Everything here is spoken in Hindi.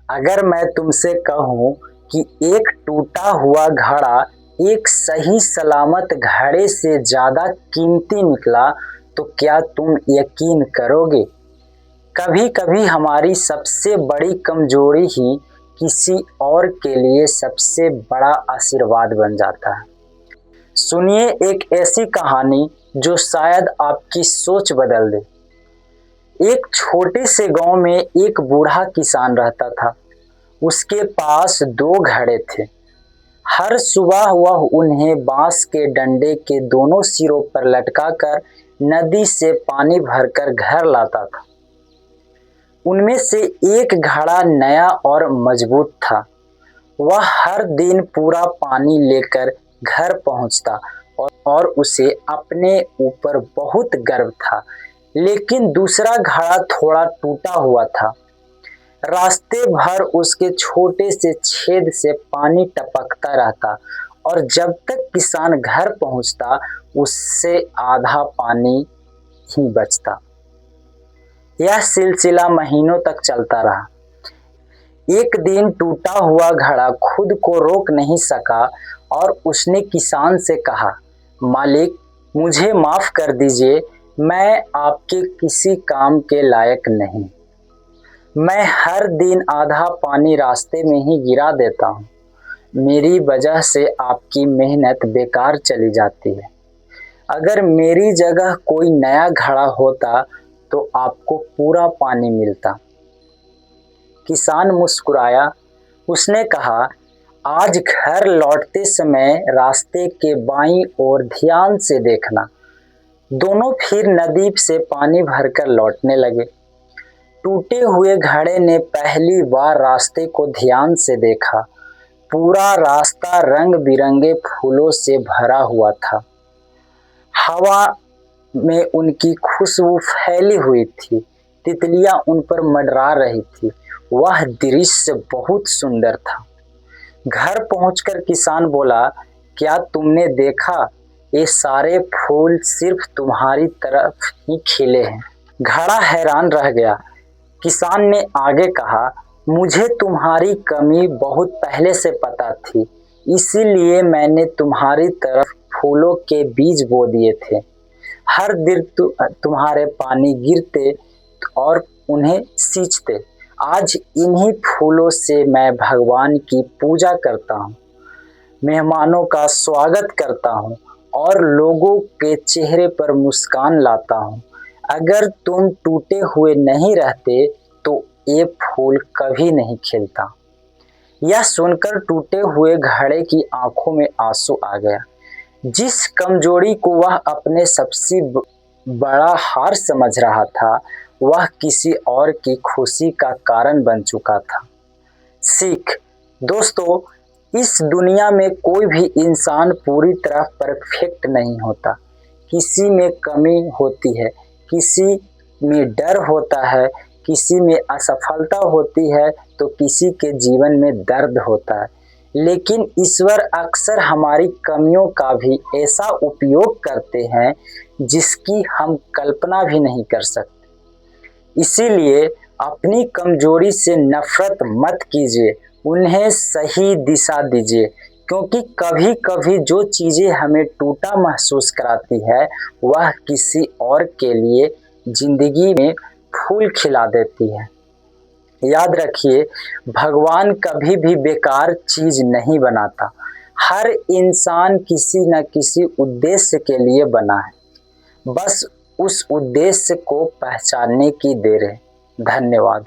अगर मैं तुमसे कहूँ कि एक टूटा हुआ घड़ा एक सही सलामत घड़े से ज़्यादा कीमती निकला, तो क्या तुम यकीन करोगे? कभी कभी हमारी सबसे बड़ी कमजोरी ही किसी और के लिए सबसे बड़ा आशीर्वाद बन जाता है। सुनिए एक ऐसी कहानी जो शायद आपकी सोच बदल दे। एक छोटे से गांव में एक बूढ़ा किसान रहता था। उसके पास दो घड़े थे। हर सुबह वह उन्हें बांस के डंडे के दोनों सिरों पर लटकाकर नदी से पानी भरकर घर लाता था। उनमें से एक घड़ा नया और मजबूत था। वह हर दिन पूरा पानी लेकर घर पहुंचता और उसे अपने ऊपर बहुत गर्व था। लेकिन दूसरा घड़ा थोड़ा टूटा हुआ था। रास्ते भर उसके छोटे से छेद से पानी टपकता रहता और जब तक किसान घर पहुंचता उससे आधा पानी ही बचता। यह सिलसिला महीनों तक चलता रहा। एक दिन टूटा हुआ घड़ा खुद को रोक नहीं सका और उसने किसान से कहा, मालिक, मुझे माफ कर दीजिए, मैं आपके किसी काम के लायक नहीं। मैं हर दिन आधा पानी रास्ते में ही गिरा देता हूँ। मेरी वजह से आपकी मेहनत बेकार चली जाती है। अगर मेरी जगह कोई नया घड़ा होता तो आपको पूरा पानी मिलता। किसान मुस्कुराया। उसने कहा, आज घर लौटते समय रास्ते के बाईं ओर ध्यान से देखना। दोनों फिर नदी से पानी भरकर लौटने लगे। टूटे हुए घड़े ने पहली बार रास्ते को ध्यान से देखा। पूरा रास्ता रंग बिरंगे फूलों से भरा हुआ था। हवा में उनकी खुशबू फैली हुई थी। तितलियां उन पर मंडरा रही थी। वह दृश्य बहुत सुंदर था। घर पहुंचकर किसान बोला, क्या तुमने देखा? ये सारे फूल सिर्फ तुम्हारी तरफ ही खिले हैं। घड़ा हैरान रह गया। किसान ने आगे कहा, मुझे तुम्हारी कमी बहुत पहले से पता थी, इसीलिए मैंने तुम्हारी तरफ फूलों के बीज बो दिए थे। हर दिन तुम्हारे पानी गिरते और उन्हें सींचते। आज इन्हीं फूलों से मैं भगवान की पूजा करता हूँ, मेहमानों का स्वागत करता हूँ और लोगों के चेहरे पर मुस्कान लाता हूँ। अगर तुम टूटे हुए नहीं रहते तो ये फूल कभी नहीं खिलता। यह सुनकर टूटे हुए घड़े की आंखों में आंसू आ गया। जिस कमजोरी को वह अपने सबसे बड़ा हार समझ रहा था, वह किसी और की खुशी का कारण बन चुका था। सीख, दोस्तों, इस दुनिया में कोई भी इंसान पूरी तरह परफेक्ट नहीं होता। किसी में कमी होती है, किसी में डर होता है, किसी में असफलता होती है, तो किसी के जीवन में दर्द होता है। लेकिन ईश्वर अक्सर हमारी कमियों का भी ऐसा उपयोग करते हैं जिसकी हम कल्पना भी नहीं कर सकते। इसीलिए अपनी कमजोरी से नफरत मत कीजिए, उन्हें सही दिशा दीजिए, क्योंकि कभी कभी जो चीज़ें हमें टूटा महसूस कराती है वह किसी और के लिए जिंदगी में फूल खिला देती है। याद रखिए, भगवान कभी भी बेकार चीज नहीं बनाता। हर इंसान किसी न किसी उद्देश्य के लिए बना है, बस उस उद्देश्य को पहचानने की देर है। धन्यवाद।